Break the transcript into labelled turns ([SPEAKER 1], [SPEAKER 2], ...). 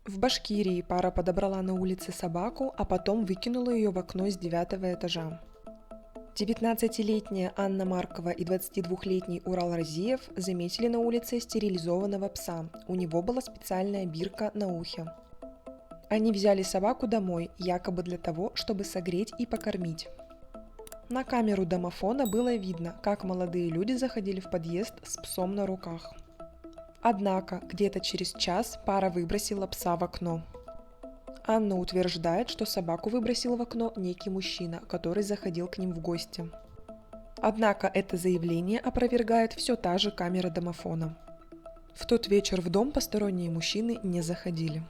[SPEAKER 1] В Башкирии пара подобрала на улице собаку, а потом выкинула ее в окно с 9 этажа. 19-летняя Анна Маркова и 22-летний Урал Разиев заметили на улице стерилизованного пса. У него была специальная бирка на ухе. Они взяли собаку домой, якобы для того, чтобы согреть и покормить. На камеру домофона было видно, как молодые люди заходили в подъезд с псом на руках. Однако, где-то через час пара выбросила пса в окно. Анна утверждает, что собаку выбросил в окно некий мужчина, который заходил к ним в гости. Однако это заявление опровергает все та же камера домофона. В тот вечер в дом посторонние мужчины не заходили.